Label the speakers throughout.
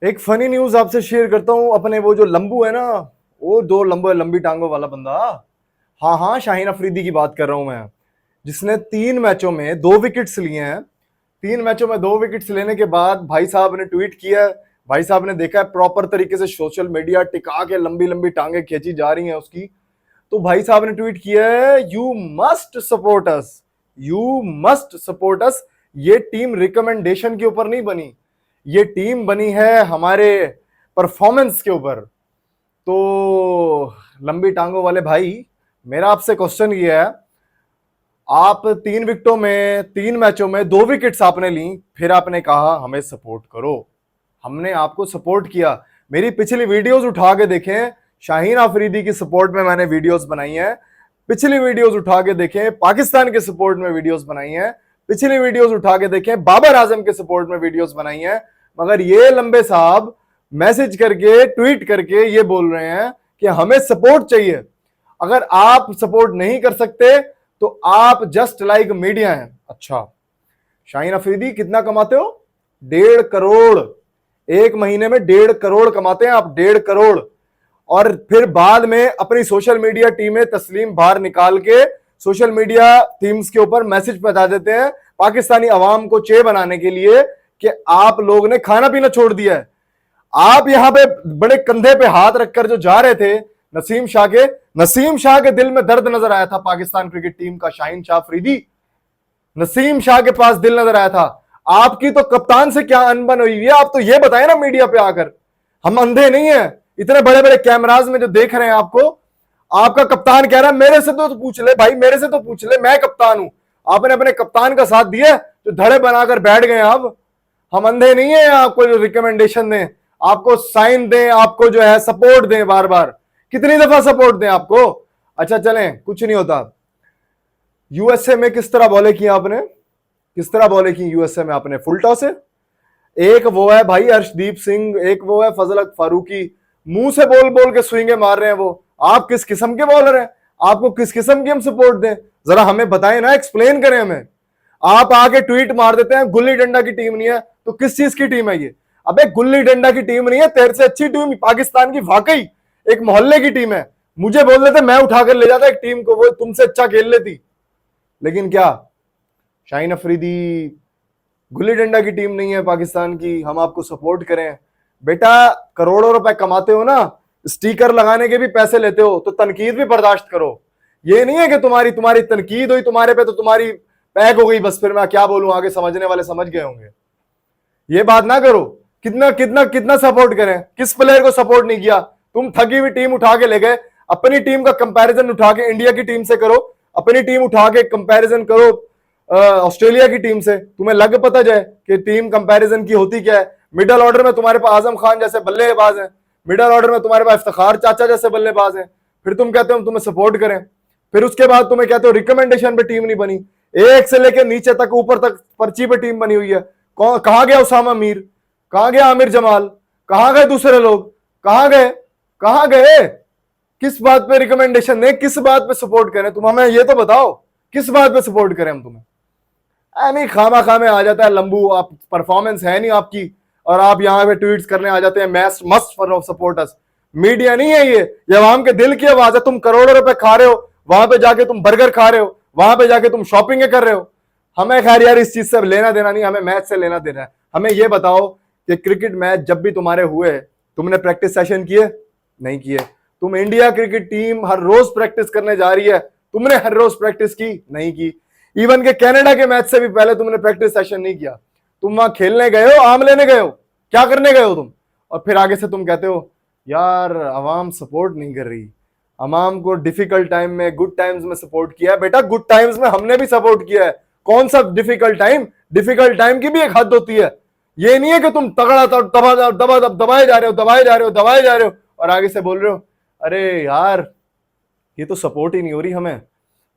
Speaker 1: एक funny news आपसे share करता हूँ। अपने वो जो लंबू है ना, वो दो लंबो लंबी टांगों वाला बंदा। हाँ हाँ, शाहीन अफरीदी की बात कर रहा हूं मैं, जिसने 3 मैचों में 2 विकेट्स लिए हैं। 3 मैचों में 2 विकेट्स लेने के बाद भाई साहब ने ट्वीट किया है। भाई साहब ने देखा है प्रॉपर तरीके से सोशल मीडिया टिका के लंबी लंबी टांगे खींची जा रही हैं उसकी। तो भाई साहब ने ट्वीट किया है, you must support us, you must support us. ये टीम रिकमेंडेशन के ऊपर नहीं बनी, ये टीम बनी है हमारे परफॉर्मेंस के ऊपर। तो लंबी टांगों वाले भाई, मेरा आपसे क्वेश्चन ये है, आप 3 मैचों में 2 विकेट्स आपने ली, फिर आपने कहा हमें सपोर्ट करो। हमने आपको सपोर्ट किया। मेरी पिछली वीडियोस उठा के देखें, शाहीन अफरीदी की सपोर्ट में मैंने वीडियोस बनाई हैं। पिछली वीडियोस उठा के देखें, पाकिस्तान के सपोर्ट में वीडियोस बनाई हैं। पिछली वीडियोस उठा के देखें, बाबर आजम के सपोर्ट में वीडियोस बनाई हैं। मगर ये लंबे साहब मैसेज करके ट्वीट करके ये बोल रहे हैं कि हमें सपोर्ट चाहिए। अगर आप सपोर्ट नहीं कर सकते तो आप जस्ट लाइक मीडिया हैं। अच्छा, शाहीन अफरीदी कितना कमाते हो? 1.5 करोड़। एक महीने में 1.5 करोड़ कमाते हैं आप, 1.5 करोड़। और फिर बाद में अपनी सोशल मीडिया टीमें तस्लीम बाहर निकाल के सोशल मीडिया टीम्स के ऊपर मैसेज बता देते हैं पाकिस्तानी अवाम को चे बनाने के लिए कि आप लोग ने खाना पीना छोड़ दिया है। आप यहां पे बड़े कंधे पे हाथ रखकर जो जा रहे थे नसीम शाह के दिल में दर्द नजर आया था पाकिस्तान क्रिकेट टीम का। शाहीन शाह अफरीदी, नसीम शाह के पास दिल नजर आया था। आपकी तो कप्तान से क्या अनबन हुई है, आप तो ये बताएं ना मीडिया पे आकर। हम अंधे नहीं है, इतने बड़े बड़े कैमराज में जो देख रहे हैं आपको, आपका कप्तान कह रहा है मेरे से तो पूछ ले भाई, मेरे से तो पूछ ले, मैं कप्तान हूं। आपने अपने कप्तान का साथ दिया तो धड़े बनाकर बैठ गए। अब हम अंधे नहीं है, आपको जो रिकमेंडेशन दें, आपको साइन दें, आपको जो है सपोर्ट दें, बार बार कितनी दफा सपोर्ट दें आपको। अच्छा चलें, कुछ नहीं होता। यूएसए में किस तरह बॉले की आपने, किस तरह बॉले की यूएसए में आपने? फुल टॉस है। एक वो है भाई अर्शदीप सिंह, एक वो है फजल हक फारूकी, मुंह से बोल बोल के स्विंगे मार रहे हैं वो। आप किस किस्म के बॉलर हैं? आपको किस किस्म की हम सपोर्ट दें? जरा हमें बताएं ना, एक्सप्लेन करें हमें। आप आके ट्वीट मार देते हैं गुल्ली डंडा की टीम नहीं है, तो किस चीज की टीम है ये? अबे गुल्ली डंडा की टीम नहीं है, तेरे से अच्छी टीम पाकिस्तान की वाकई एक मोहल्ले की टीम है। मुझे बोल देते, मैं उठाकर ले जाता एक टीम को, वो तुमसे अच्छा खेल लेती। लेकिन क्या शाहीन अफरीदी गुल्ली डंडा की टीम नहीं है पाकिस्तान की, हम आपको सपोर्ट करें? बेटा करोड़ों रुपए कमाते हो ना, स्टिकर लगाने के भी पैसे लेते हो, तो तनकीद भी बर्दाश्त करो। ये नहीं है कि तुम्हारी तुम्हारी तनकीद हुई तुम्हारे पे तो तुम्हारी पैक हो गई, बस फिर मैं क्या बोलूं, आगे समझने वाले समझ गए होंगे। ये बात ना करो। कितना कितना कितना सपोर्ट करें, किस प्लेयर को सपोर्ट नहीं किया? तुम थकी हुई टीम उठा के ले गए। अपनी टीम का कंपैरिजन उठा के इंडिया की टीम से करो, अपनी टीम उठा के कंपैरिजन करो ऑस्ट्रेलिया की टीम से, तुम्हें लग पता जाए कि टीम कंपैरिजन की होती क्या है। मिडल ऑर्डर में तुम्हारे पास आजम खान जैसे बल्लेबाज हैं, मिडल ऑर्डर में तुम्हारे पास इफ्तिखार चाचा जैसे बल्लेबाज हैं, फिर तुम कहते हो हम तुम्हें सपोर्ट करें। फिर उसके बाद तुम्हें कहते हो रिकमेंडेशन पे टीम नहीं बनी। एक से लेकर नीचे तक ऊपर तक पर्ची पे टीम बनी हुई है। कहां गया उसामा मीर, कहां गया आमिर जमाल, कहां गए दूसरे लोग, कहां गए, कहां गए? किस बात पे रिकमेंडेशन दें, किस बात पे सपोर्ट करें? तुम हमें ये तो बताओ, किस बात पे सपोर्ट करें हम तुम्हें? नहीं, खामा खामे आ जाता है लंबू, आप परफॉर्मेंस है नहीं आपकी, और आप यहां पे ट्वीट्स करने आ जाते हैं moist must for supporters. Media नहीं है ये आवाम के दिल की आवाज है। तुम करोड़ों रुपए खा रहे हो, वहां पे जाके तुम बर्गर खा रहे हो, वहां पे जाके तुम शॉपिंग कर रहे हो। हमें खैर यार इस चीज से लेना देना नहीं, हमें मैच से लेना देना है। हमें ये बताओ कि क्रिकेट मैच जब भी तुम्हारे हुए, तुमने प्रैक्टिस सेशन किए? नहीं किए। तुम इंडिया क्रिकेट टीम हर रोज प्रैक्टिस करने जा रही है, तुमने हर रोज प्रैक्टिस की? नहीं की। इवन के कनाडा के मैच से भी पहले तुमने प्रैक्टिस सेशन नहीं किया। तुम वहां खेलने गए हो, आम लेने गए हो, क्या करने गए हो तुम? और फिर आगे से तुम कहते हो यार अवाम सपोर्ट नहीं कर रही, अवाम को डिफिकल्ट टाइम में, गुड टाइम्स में सपोर्ट किया है। बेटा गुड टाइम्स में हमने भी सपोर्ट किया है, कौन सा डिफिकल्ट टाइम? डिफिकल्ट टाइम की भी एक हद होती है। ये नहीं है कि तुम तगड़ा दबाए जा रहे हो, दबाए जा रहे हो, दबाए जा रहे हो, और आगे से बोल रहे हो अरे यार ये तो सपोर्ट ही नहीं हो रही, हमें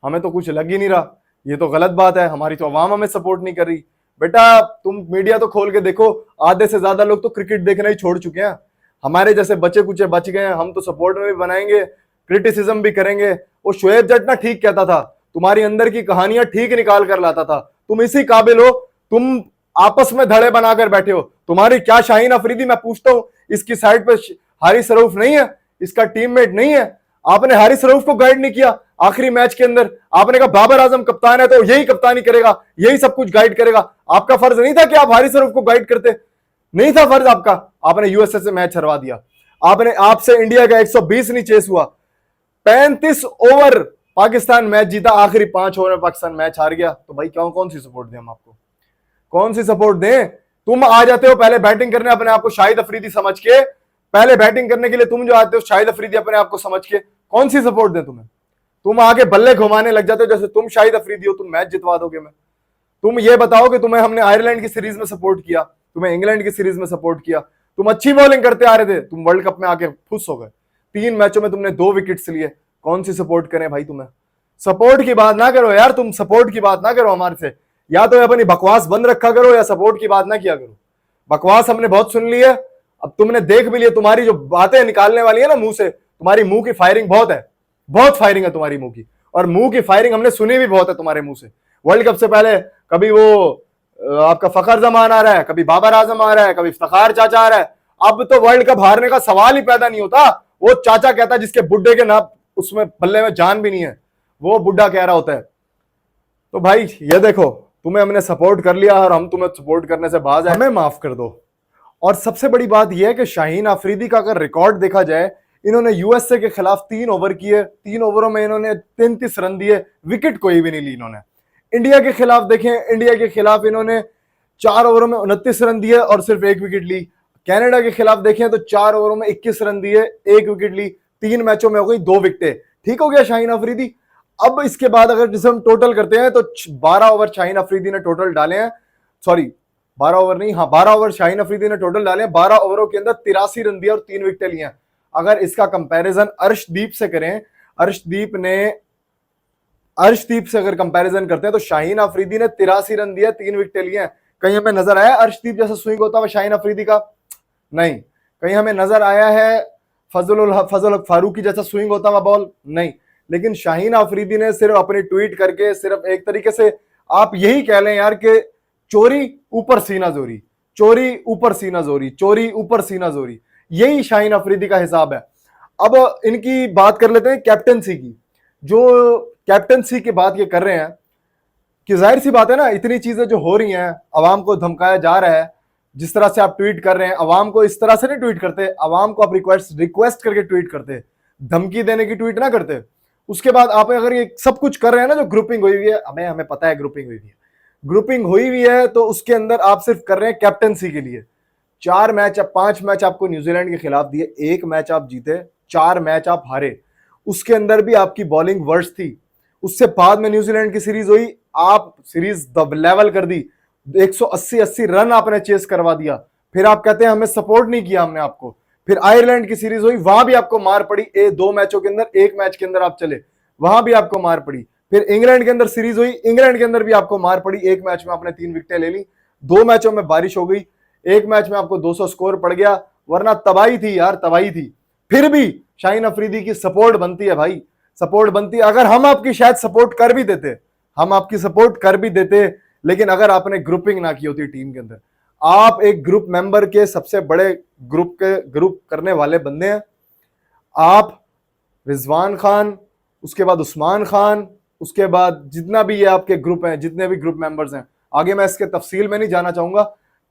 Speaker 1: हमें तो कुछ लग ही नहीं रहा, ये तो गलत बात है, हमारी तो अवाम हमें सपोर्ट नहीं कर रही। बेटा तुम मीडिया तो खोल के देखो, आधे से ज्यादा लोग तो क्रिकेट देखना ही छोड़ चुके हैं। हमारे जैसे बच्चे कुछ बच गए हैं, हम तो सपोर्ट में भी बनाएंगे, क्रिटिसिज्म भी करेंगे। वो शोएब जट ना ठीक कहता था, तुम्हारी अंदर की कहानियां ठीक निकाल कर लाता था, तुम इसी काबिल हो। तुम आपस में धड़े बनाकर बैठे हो। तुम्हारी क्या शाहीन अफरीदी, मैं पूछता हूं, इसकी साइड पे हारिस रऊफ नहीं है, इसका टीममेट नहीं है? आपने हारिस रऊफ को गाइड नहीं किया आखिरी मैच के अंदर? आपने कहा बाबर आजम कप्तान है तो यही कप्तानी करेगा, यही सब कुछ गाइड करेगा। आपका फर्ज नहीं था कि आप हारिस रऊफ को गाइड करते? नहीं था फर्ज आपका? आपने यूएसए से मैच हरवा दिया। आपसे इंडिया का 120 नहीं चेस हुआ। 35 ओवर पाकिस्तान मैच जीता, आखिरी 5 ओवर में पाकिस्तान मैच हार गया। तो भाई कौन सी सपोर्ट दें हम आपको? कौन सी सपोर्ट दें? तुम आ जाते हो पहले बैटिंग करने अपने आप को शाहिद अफरीदी समझ के, पहले बैटिंग करने के लिए तुम जो आते हो शाहिद अफरीदी अपने आप को समझ के, कौन सी सपोर्ट दें तुम्हें? तुम आगे बल्ले घुमाने लग जाते हो जैसे तुम शाहिद अफरीदी हो, तुम मैच जितवा दोगे। मैं तुम ये बताओ कि तुम्हें हमने आयरलैंड की सीरीज में सपोर्ट किया, तुम्हें इंग्लैंड की सीरीज में सपोर्ट किया, तुम अच्छी बॉलिंग करते आ रहे थे, तुम वर्ल्ड कप में आके खुश हो गए। 3 मैचों में तुमने 2 विकेट्स लिए। कौन सी सपोर्ट करें भाई तुम्हें? सपोर्ट की बात ना करो यार, तुम सपोर्ट की बात ना करो हमारे से। या तो अपनी बकवास बंद रखा करो या सपोर्ट की बात ना किया करो। बकवास हमने बहुत सुन ली है, अब तुमने देख भी लिया। तुम्हारी जो बातें निकालने वाली है ना मुंह से, तुम्हारी मुंह की फायरिंग बहुत है, बहुत फायरिंग है तुम्हारी मुंह की। और मुंह की फायरिंग हमने सुनी भी बहुत है तुम्हारे मुंह से। वर्ल्ड कप से पहले कभी वो आपका फखर जमान आ रहा है, कभी बाबर आजम आ रहा है, कभी इफ्तिखार चाचा आ रहा है। अब तो वर्ल्ड कप हारने का सवाल ही पैदा नहीं होता। वो चाचा कहता है जिसके बुड्ढे के ना उसमें बल्ले में जान भी नहीं है, वो बुड्ढा कह रहा होता है। तो भाई ये देखो, तुम्हें हमने सपोर्ट कर लिया और हम तुम्हें सपोर्ट करने से बाज है, हमें माफ कर दो। और सबसे बड़ी बात यह है कि शाहीन अफरीदी का अगर रिकॉर्ड देखा जाए, इन्होंने यूएसए के खिलाफ 3 ओवर किए, 3 ओवरों में इन्होंने 33 रन दिए, विकेट कोई भी नहीं ली इन्होंने। इंडिया के खिलाफ देखें, इंडिया के खिलाफ इन्होंने 4 ओवरों में 29 रन दिए और सिर्फ 1 विकेट ली। कनाडा के खिलाफ देखें तो 4 ओवरों में 21 रन दिए, 1 विकेट ली। 3 मैचों में हो गई 2 विकेटें। ठीक हो गया शाहीन अफरीदी। अब इसके बाद अगर जिसे हम टोटल करते हैं तो 12 ओवर शाहीन अफरीदी ने टोटल डाले हैं, सॉरी 12 ओवर नहीं, हाँ 12 ओवर शाहीन अफरीदी ने टोटल डाले हैं। 12 ओवरों के अंदर 83 रन दिए और 3 विकेटें लिए हैं। अगर इसका कंपैरिजन अर्शदीप से करें, अर्शदीप से अगर कंपैरिजन करते हैं तो शाहीन अफरीदी ने 83 रन दिए, 3 विकेटें लिए हैं। कहीं हमें नजर आया अर्शदीप जैसा स्विंग होता हुआ शाहीन अफरीदी का? नहीं। कहीं हमें नजर आया है फजल फारूकी जैसा स्विंग होता हुआ बॉल? नहीं। लेकिन शाहीन अफरीदी ने सिर्फ अपनी ट्वीट करके, सिर्फ एक तरीके से आप यही कह लें यार कि चोरी ऊपर सीना जोरी, चोरी ऊपर सीना जोरी, चोरी ऊपर सीना जोरी, यही शाहीन अफरीदी का हिसाब है। अब इनकी बात कर लेते हैं कैप्टनसी की। जो कैप्टनसी की बात ये कर रहे हैं कि जाहिर सी बात है ना, इतनी चीजें जो हो रही हैं, अवाम को धमकाया जा रहा है, जिस तरह से आप ट्वीट कर रहे हैं, अवाम को इस तरह से नहीं ट्वीट करते, अवाम को आप रिक्वेस्ट करके ट्वीट करते, धमकी देने की ट्वीट ना करते। उसके बाद आप अगर ये सब कुछ कर रहे हैं ना, जो ग्रुपिंग हुई हुई है, हमें पता है ग्रुपिंग हुई हुई है, ग्रुपिंग हुई हुई है, तो उसके अंदर आप सिर्फ कर रहे हैं कैप्टनसी के लिए। 4 मैच, 5 मैच आपको न्यूजीलैंड के खिलाफ दिए, 1 मैच आप जीते, 4 मैच आप हारे। उसके अंदर भी आपकी बॉलिंग वर्स्ट थी। उससे बाद में न्यूजीलैंड की सीरीज हुई, आप सीरीज लेवल कर दी, 180 रन आपने चेस करवा दिया। फिर आप कहते हैं हमें सपोर्ट नहीं किया हमने आपको। फिर आयरलैंड की सीरीज हुई, वहां भी आपको मार पड़ी, 2 मैचों के अंदर, 1 मैच के अंदर आप चले, वहां भी आपको मार पड़ी। फिर इंग्लैंड के अंदर सीरीज हुई, इंग्लैंड के अंदर भी आपको मार पड़ी, 1 मैच में आपने 3 विकेटें ले ली, 2 मैचों में बारिश हो गई, 1 मैच में आपको 200 स्कोर पड़ गया, वरना तबाही थी यार, तबाही थी। फिर भी शाहीन अफरीदी की सपोर्ट बनती है भाई, सपोर्ट बनती है। अगर हम आपकी शायद सपोर्ट कर भी देते, हम आपकी सपोर्ट कर भी देते, लेकिन अगर आपने ग्रुपिंग ना की होती टीम के अंदर, आप एक ग्रुप मेंबर के सबसे बड़े ग्रुप करने वाले बंदे हैं आप, रिजवान खान, उसके बाद उस्मान खान, उसके बाद जितना भी ये आपके ग्रुप हैं, जितने भी ग्रुप मेंबर्स हैं, आगे मैं इसके तफसील में नहीं जाना चाहूंगा,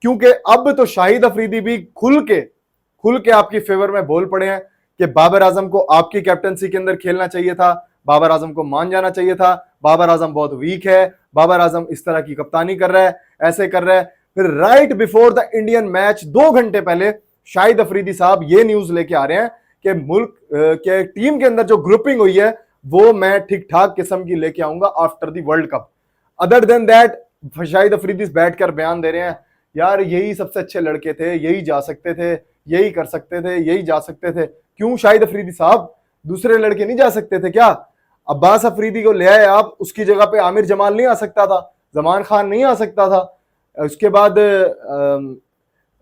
Speaker 1: क्योंकि अब तो शाहिद अफरीदी भी खुल के आपकी फेवर में बोल पड़े हैं कि बाबर आजम को आपकी कैप्टनसी के अंदर खेलना चाहिए था, बाबर आजम को मान जाना चाहिए था, बाबर आजम बहुत वीक है, बाबर आजम इस तरह की कप्तानी कर रहा है, ऐसे कर रहा है। फिर right before the Indian match 2 घंटे पहले शाहिद अफरीदी साहब ये न्यूज लेके आ रहे हैं कि मुल्क के टीम के अंदर जो ग्रुपिंग हुई है वो मैं ठीक ठाक किस्म की लेके आऊंगा after the world cup. Other than that Shahid Afridi बैठकर बयान दे रहे हैं यार यही सबसे अच्छे लड़के थे, यही जा सकते थे, यही कर सकते थे, यही जा सकते थे। क्यों शाहिद अफरीदी साहब, दूसरे लड़के नहीं जा सकते थे क्या? अब्बास अफरीदी को ले आए आप, उसकी जगह पे आमिर जमाल नहीं आ सकता था, जमान खान नहीं आ सकता था? उसके बाद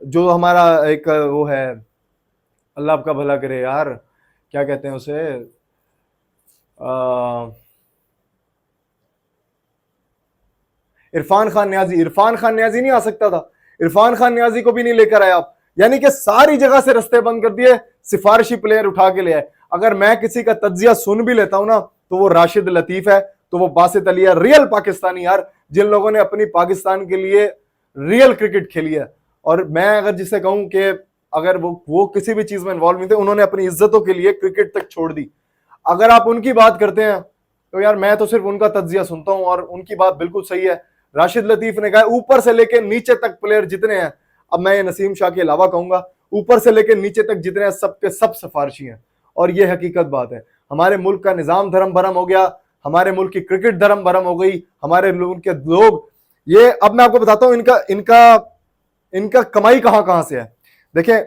Speaker 1: जो हमारा एक वो है, अल्लाह आपका भला करे यार, क्या कहते हैं उसे, इरफान खान न्याजी नहीं आ सकता था? इरफान खान न्याजी को भी नहीं लेकर आए आप। यानी कि सारी जगह से रास्ते बंद कर दिए, सिफारिशी प्लेयर उठा के ले आए। अगर मैं किसी का तज्जिया सुन भी लेता हूं ना, तो वो राशिद लतीफ है, तो वो बासित अली है, रियल पाकिस्तानी यार, जिन लोगों ने अपनी पाकिस्तान के लिए रियल क्रिकेट खेली है। और मैं अगर जिसे कहूं कि अगर वो किसी भी चीज में इन्वॉल्व नहीं थे, उन्होंने अपनी इज्जतों के लिए क्रिकेट तक छोड़ दी। अगर आप उनकी बात करते हैं तो यार मैं तो सिर्फ उनका तज्जिया सुनता हूं और उनकी बात बिल्कुल सही है। राशिद लतीफ ने कहा ऊपर से लेकर नीचे तक प्लेयर जितने हैं, अब मैं ये नसीम शाह के अलावा कहूंगा, ऊपर से लेकर नीचे तक जितने हैं सब के सब सिफारिशी हैं। और ये हकीकत बात है। हमारे मुल्क का निजाम धर्म भरम हो गया, हमारे मुल्क की क्रिकेट धर्म भरम हो गई, हमारे मुल्क के लोग, ये अब मैं आपको बताता हूं इनका इनका इनका कमाई कहां कहां से है। देखें,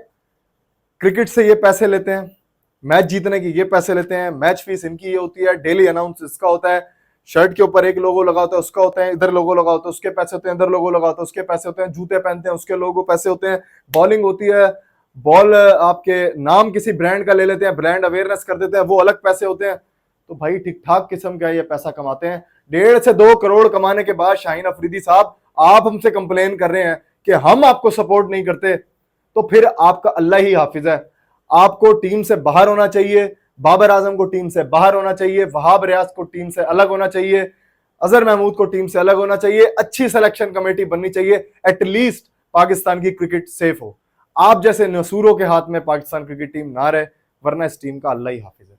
Speaker 1: क्रिकेट से ये पैसे लेते हैं, मैच जीतने की ये पैसे लेते हैं, मैच फीस इनकी ये होती है, डेली अनाउंस इसका होता है, शर्ट के ऊपर एक लोगो लगा होता है उसका होता है, इधर लोगो लगा होता है उसके पैसे होते हैं, इधर लोगो लगा होता है उसके पैसे होते हैं, जूते पहनते हैं उसके लोगो पैसे होते हैं, बॉलिंग होती है, बॉल आपके नाम किसी ब्रांड का ले लेते हैं, ब्रांड अवेयरनेस कर देते हैं, वो अलग पैसे होते हैं। तो भाई ठीक ठाक किस्म का ये पैसा कमाते हैं। 1.5 से 2 करोड़ कमाने के बाद शाहीन अफरीदी साहब आप हमसे कंप्लेन कर रहे हैं कि हम आपको सपोर्ट नहीं करते, तो फिर आपका अल्लाह ही हाफिज है। आपको टीम से बाहर होना चाहिए, बाबर आजम को टीम से बाहर होना चाहिए, वहाब रियाज को टीम से अलग होना चाहिए, अजहर महमूद को टीम से अलग होना चाहिए, अच्छी सिलेक्शन कमेटी बननी चाहिए, एटलीस्ट पाकिस्तान की क्रिकेट सेफ हो। आप जैसे नसूरों के हाथ में पाकिस्तान क्रिकेट टीम ना रहे, वरना इस टीम का अल्लाह ही हाफिज है।